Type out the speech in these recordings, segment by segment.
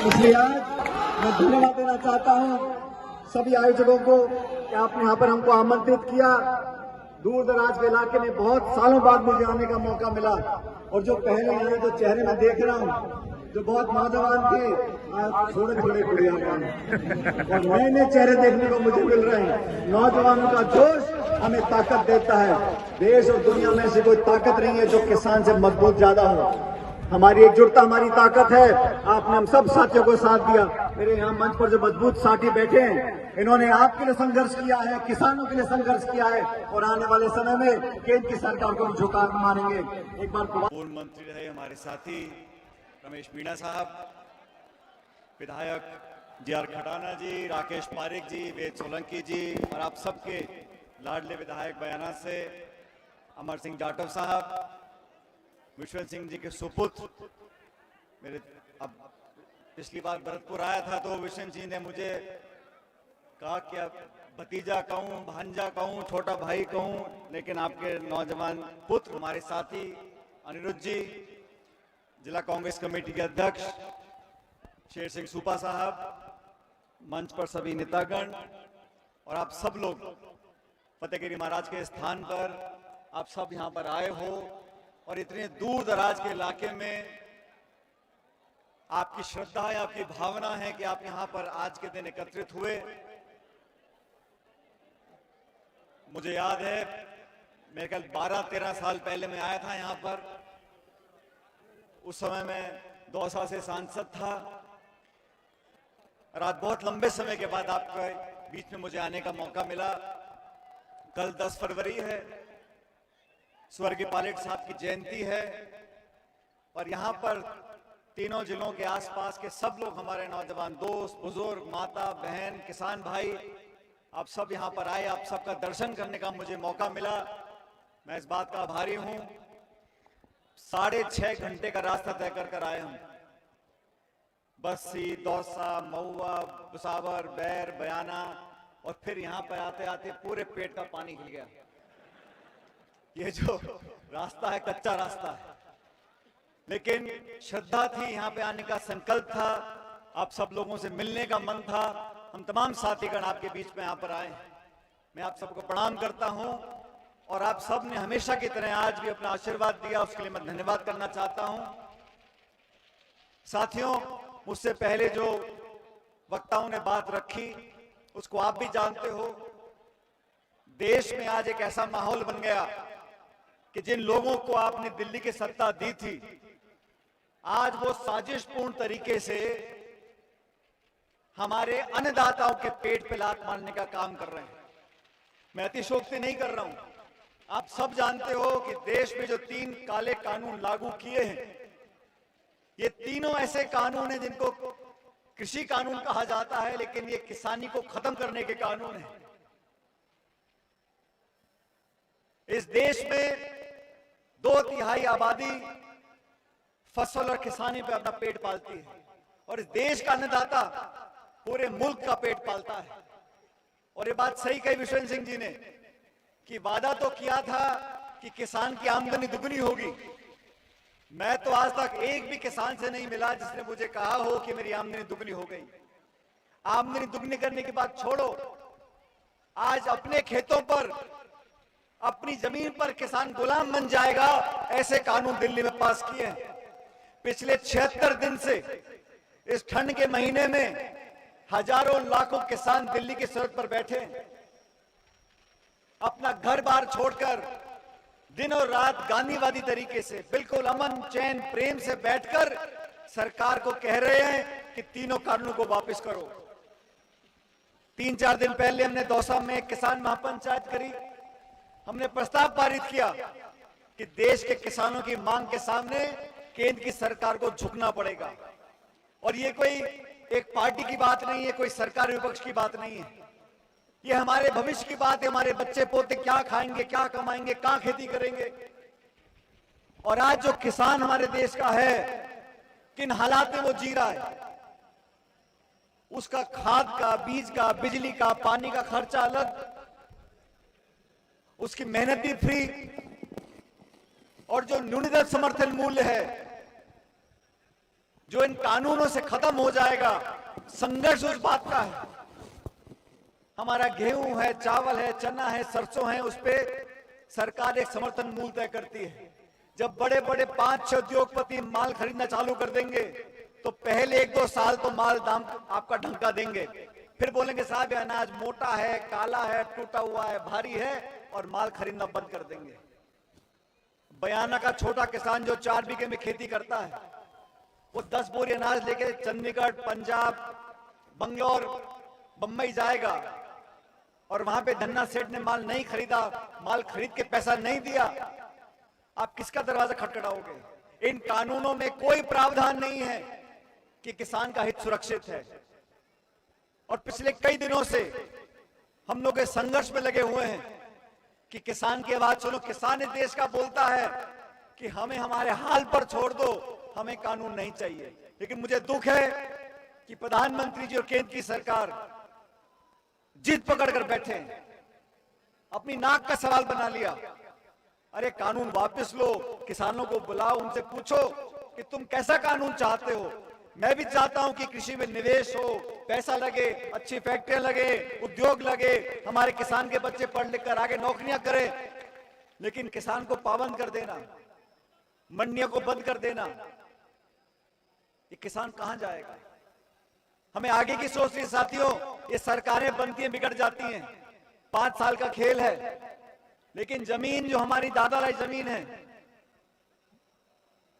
इसलिए आज मैं धन्यवाद देना चाहता हूं सभी आयोजकों को कि आपने यहाँ पर हमको आमंत्रित किया। दूर दराज के इलाके में बहुत सालों बाद मुझे आने का मौका मिला और जो पहले यहाँ जो चेहरे में देख रहा हूँ जो बहुत नौजवान थे आज थोड़े थोड़े बुढ़े आ गए और नए नए चेहरे देखने को मुझे मिल रहे हैं। नौजवानों का जोश हमें ताकत देता है। देश और दुनिया में से कोई ताकत नहीं है जो किसान से मजबूत ज्यादा हो। हमारी एकजुटता हमारी ताकत है। आपने हम सब साथियों को साथ दिया। मेरे यहाँ मंच पर जो मजबूत साथी बैठे हैं इन्होंने आपके लिए संघर्ष किया है, किसानों के लिए संघर्ष किया है और आने वाले समय में केंद्र की सरकार को हम झुका मानेंगे। एक बार पूर्व मंत्री रहे हमारे साथी रमेश मीणा साहब, विधायक जी.आर. खटाना जी, राकेश पारिक जी, वेद सोलंकी जी और आप सबके लाडले विधायक बयाना से अमर सिंह जाटव साहब, विश्वनाथ सिंह जी के सुपुत्र मेरे, अब पिछली बार भरतपुर आया था तो विश्वनाथ जी ने मुझे कहा कि अब भतीजा कहूं, भांजा कहूं, छोटा भाई कहूं, लेकिन आपके नौजवान पुत्र हमारे साथी अनिरुद्ध जी, जिला कांग्रेस कमेटी के अध्यक्ष शेर सिंह सूपा साहब, मंच पर सभी नेतागण और आप सब लोग फतेहगिरी महाराज के स्थान पर आप सब यहां पर आए हो और इतने दूर दराज के इलाके में आपकी श्रद्धा है, आपकी भावना है कि आप यहां पर आज के दिन एकत्रित हुए। मुझे याद है मेरे ख्याल 12-13 साल पहले मैं आया था यहां पर। उस समय मैं दौसा से सांसद था और आज बहुत लंबे समय के बाद आपके बीच में मुझे आने का मौका मिला। कल 10 फरवरी है, स्वर्गीय पायलट साहब की जयंती है और यहाँ पर तीनों जिलों के आसपास के सब लोग, हमारे नौजवान दोस्त, बुजुर्ग, माता बहन, किसान भाई, आप सब यहाँ पर आए। आप सबका दर्शन करने का मुझे मौका मिला। मैं इस बात का आभारी हूँ। 6.5 घंटे का रास्ता तय कर आए हम। बस्सी, दौसा, महुआ, भुसावर, बैर, बयाना और फिर यहाँ पर आते आते पूरे पेट का पानी हिल गया। ये जो रास्ता है कच्चा रास्ता है, लेकिन श्रद्धा थी, यहाँ पे आने का संकल्प था, आप सब लोगों से मिलने का मन था। हम तमाम साथीगण आपके बीच में यहाँ पर आए। मैं आप सबको प्रणाम करता हूँ और आप सब ने हमेशा की तरह आज भी अपना आशीर्वाद दिया, उसके लिए मैं धन्यवाद करना चाहता हूँ। साथियों, मुझसे पहले जो वक्ताओं ने बात रखी उसको आप भी जानते हो। देश में आज एक ऐसा माहौल बन गया कि जिन लोगों को आपने दिल्ली की सत्ता दी थी, आज वो साजिशपूर्ण तरीके से हमारे अन्नदाताओं के पेट पे लात मारने का काम कर रहे हैं। मैं अतिशयोक्ति नहीं कर रहा हूं। आप सब जानते हो कि देश में जो 3 काले कानून लागू किए हैं, ये तीनों ऐसे कानून हैं जिनको कृषि कानून कहा जाता है, लेकिन ये किसानी को खत्म करने के कानून हैं। इस देश में 2/3 आबादी फसल और किसानी पे अपना पेट पालती है और इस देश का अन्नदाता पूरे मुल्क का पेट पालता है। और ये बात सही कही विश्वनाथ सिंह जी ने कि वादा तो किया था कि किसान की आमदनी दुगनी होगी। मैं तो आज तक एक भी किसान से नहीं मिला जिसने मुझे कहा हो कि मेरी आमदनी दुगनी हो गई। आमदनी दुगनी करने की बात छोड़ो, आज अपने खेतों पर, अपनी जमीन पर किसान गुलाम बन जाएगा, ऐसे कानून दिल्ली में पास किए हैं। पिछले 76 दिन से इस ठंड के महीने में हजारों लाखों किसान दिल्ली की सड़क पर बैठे हैं। अपना घर बार छोड़कर दिन और रात गांधीवादी तरीके से बिल्कुल अमन चैन प्रेम से बैठकर सरकार को कह रहे हैं कि तीनों कानूनों को वापस करो। 3-4 दिन पहले हमने दौसा में किसान महापंचायत करी। हमने प्रस्ताव पारित किया कि देश के किसानों की मांग के सामने केंद्र की सरकार को झुकना पड़ेगा। और ये कोई एक पार्टी की बात नहीं है, कोई सरकार विपक्ष की बात नहीं है, ये हमारे भविष्य की बात है। हमारे बच्चे पोते क्या खाएंगे, क्या कमाएंगे, कहां खेती करेंगे। और आज जो किसान हमारे देश का है, किन हालात में वो जी रहा है, उसका खाद का, बीज का, बिजली का, पानी का खर्चा अलग, उसकी मेहनत भी फ्री, और जो न्यूनतम समर्थन मूल्य है, जो इन कानूनों से खत्म हो जाएगा, संघर्ष उस बात का है। हमारा गेहूं है, चावल है, चना है, सरसों है, उस पे सरकार एक समर्थन मूल्य तय करती है। जब बड़े बड़े 5-6 उद्योगपति माल खरीदना चालू कर देंगे तो पहले 1-2 साल तो माल दाम आपका ढंका देंगे, फिर बोलेंगे साहब ये अनाज मोटा है, काला है, टूटा हुआ है, भारी है, और माल खरीदना बंद कर देंगे। बयाना का छोटा किसान जो 4 बीघे में खेती करता है, वो 10 बोरी अनाज लेके चंडीगढ़, पंजाब, बंगलौर, बंबई जाएगा और वहां पे धन्ना सेठ ने माल नहीं खरीदा, माल खरीद के पैसा नहीं दिया, आप किसका दरवाजा खटखटाओगे? इन कानूनों में कोई प्रावधान नहीं है कि किसान का हित सुरक्षित है। और पिछले कई दिनों से हम लोग इस संघर्ष में लगे हुए हैं कि किसान की आवाज सुनो। किसान इस देश का बोलता है कि हमें हमारे हाल पर छोड़ दो, हमें कानून नहीं चाहिए। लेकिन मुझे दुख है कि प्रधानमंत्री जी और केंद्र की सरकार जिद पकड़कर बैठे हैं, अपनी नाक का सवाल बना लिया। अरे कानून वापस लो, किसानों को बुलाओ, उनसे पूछो कि तुम कैसा कानून चाहते हो। मैं भी चाहता हूं कि कृषि में निवेश हो, पैसा लगे, अच्छी फैक्ट्रियां लगे, उद्योग लगे, हमारे किसान के बच्चे पढ़ लिख कर आगे नौकरियां करें। लेकिन किसान को पाबंद कर देना, मंडियों को बंद कर देना, ये किसान कहां जाएगा? हमें आगे की सोच रही साथियों। ये सरकारें बनती हैं, बिगड़ जाती हैं, 5 साल का खेल है। लेकिन जमीन जो हमारी दादा लाई जमीन है,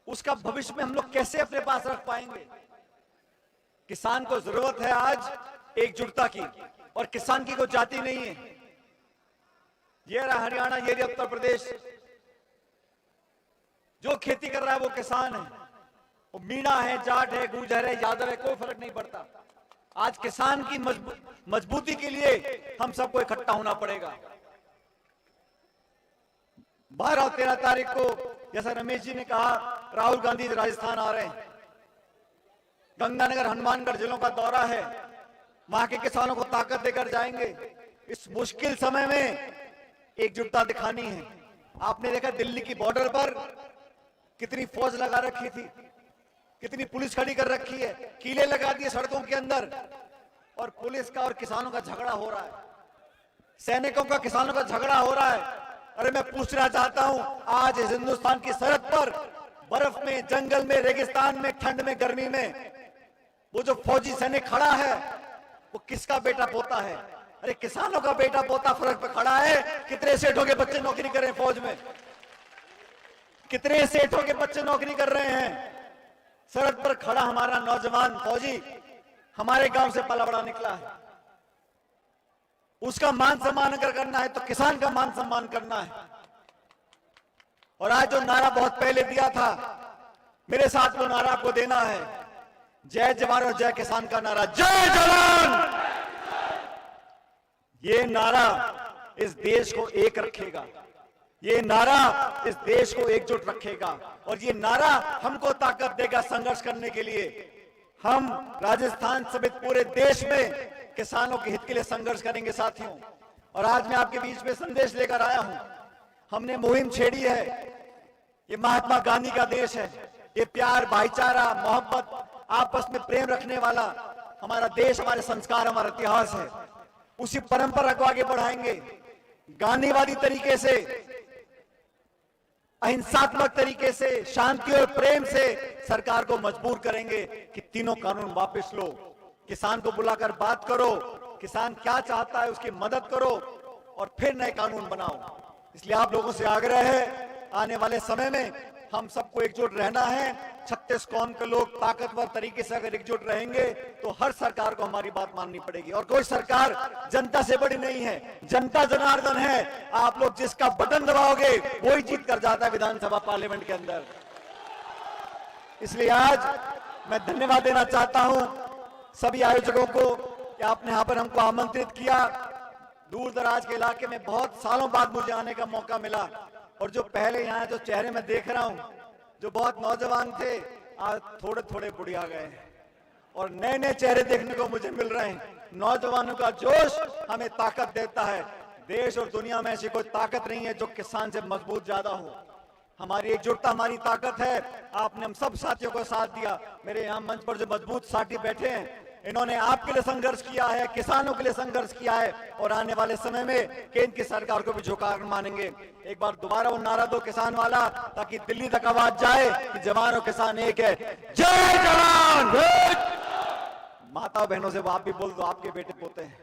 उसका भविष्य में हम लोग कैसे अपने पास रख पाएंगे? किसान को जरूरत है आज एकजुटता की, और किसान की कोई जाति नहीं है। ये रहा हरियाणा, ये रहा उत्तर प्रदेश, जो खेती कर रहा है वो किसान है। वो मीणा है, जाट है, गुर्जर है, यादव है, कोई फर्क नहीं पड़ता। आज किसान की मजबूती के लिए हम सबको इकट्ठा होना पड़ेगा। 12 और 13 तारीख को, जैसा रमेश जी ने कहा, राहुल गांधी राजस्थान आ रहे हैं। गंगानगर, हनुमानगढ़ जिलों का दौरा है, वहां के किसानों को ताकत देकर जाएंगे। इस मुश्किल समय में एकजुटता दिखानी है। आपने देखा दिल्ली की बॉर्डर पर कितनी फौज लगा रखी थी, कितनी पुलिस खड़ी कर रखी है, कीले लगा दिए सड़कों के अंदर, और पुलिस का और किसानों का झगड़ा हो रहा है, सैनिकों का किसानों का झगड़ा हो रहा है। अरे मैं पूछना चाहता हूं, आज इस हिंदुस्तान की सरहद पर बर्फ में, जंगल में, रेगिस्तान में, ठंड में, गर्मी में, वो जो फौजी सैनिक खड़ा है वो किसका बेटा पोता है? अरे किसानों का बेटा पोता फर्क पे खड़ा है। कितने सेठों के बच्चे नौकरी कर रहे हैं फौज में, कितने सेठों के बच्चे नौकरी कर रहे हैं। सरहद पर खड़ा हमारा नौजवान फौजी हमारे गांव से पला बड़ा निकला है। उसका मान सम्मान अगर करना है तो किसान का मान सम्मान करना है। और आज जो नारा बहुत पहले दिया था, मेरे साथ वो नारा आपको देना है, जय जवान और जय किसान का नारा। जय जवान! ये नारा इस देश को एक रखेगा, ये नारा इस देश को एकजुट रखेगा, और ये नारा हमको ताकत देगा संघर्ष करने के लिए। हम राजस्थान समेत पूरे देश में किसानों के हित के लिए संघर्ष करेंगे साथियों। और आज मैं आपके बीच में संदेश लेकर आया हूं। हमने मुहिम छेड़ी है, ये महात्मा गांधी का देश है, ये प्यार, भाईचारा, मोहब्बत, आपस में प्रेम रखने वाला हमारा देश, हमारे संस्कार, हमारा इतिहास है। उसी परंपरा को आगे बढ़ाएंगे, गांधीवादी तरीके से, अहिंसात्मक तरीके से, शांति और प्रेम से सरकार को मजबूर करेंगे कि तीनों कानून वापस लो। किसान को बुलाकर बात करो, किसान क्या चाहता है उसकी मदद करो, और फिर नए कानून बनाओ। इसलिए आप लोगों से आग्रह है, आने वाले समय में हम सबको एकजुट रहना है। 36 कौम के लोग ताकतवर तरीके से अगर एकजुट रहेंगे तो हर सरकार को हमारी बात माननी पड़ेगी। और कोई सरकार जनता से बड़ी नहीं है, जनता जनार्दन है। आप लोग जिसका बटन दबाओगे वही जीत कर जाता है विधानसभा, पार्लियामेंट के अंदर। इसलिए आज मैं धन्यवाद देना चाहता हूं सभी आयोजकों को कि आपने यहां पर हमको आमंत्रित किया। दूर दराज के इलाके में बहुत सालों बाद मुझे आने का मौका मिला, और जो पहले यहाँ जो चेहरे में देख रहा हूं, जो बहुत नौजवान थे, आज थोड़े थोड़े बुढ़िया गए, और नए नए चेहरे देखने को मुझे मिल रहे हैं। नौजवानों का जोश हमें ताकत देता है। देश और दुनिया में ऐसी कोई ताकत नहीं है जो किसान से मजबूत ज्यादा हो। हमारी एकजुटता हमारी ताकत है। आपने हम सब साथियों को साथ दिया। मेरे यहाँ मंच पर जो मजबूत साथी बैठे हैं, इन्होंने आपके लिए संघर्ष किया है, किसानों के लिए संघर्ष किया है, और आने वाले समय में केंद्र की सरकार को भी झुकाकर मानेंगे। एक बार दोबारा वो नारा दो किसान वाला, ताकि दिल्ली तक आवाज जाए कि जवान और किसान एक है। जय जवान। माता बहनों से आप भी बोल दो, आपके बेटे पोते हैं।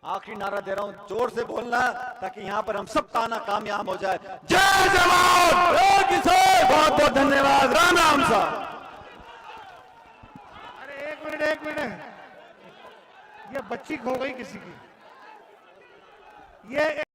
आखिरी नारा दे रहा हूं, जोर से बोलना, ताकि यहां पर हम सब ताना कामयाब हो जाए। जय जवान, जय किसान। बहुत बहुत धन्यवाद। राम राम साहब। अरे एक मिनट, ये बच्ची खो गई किसी की। ये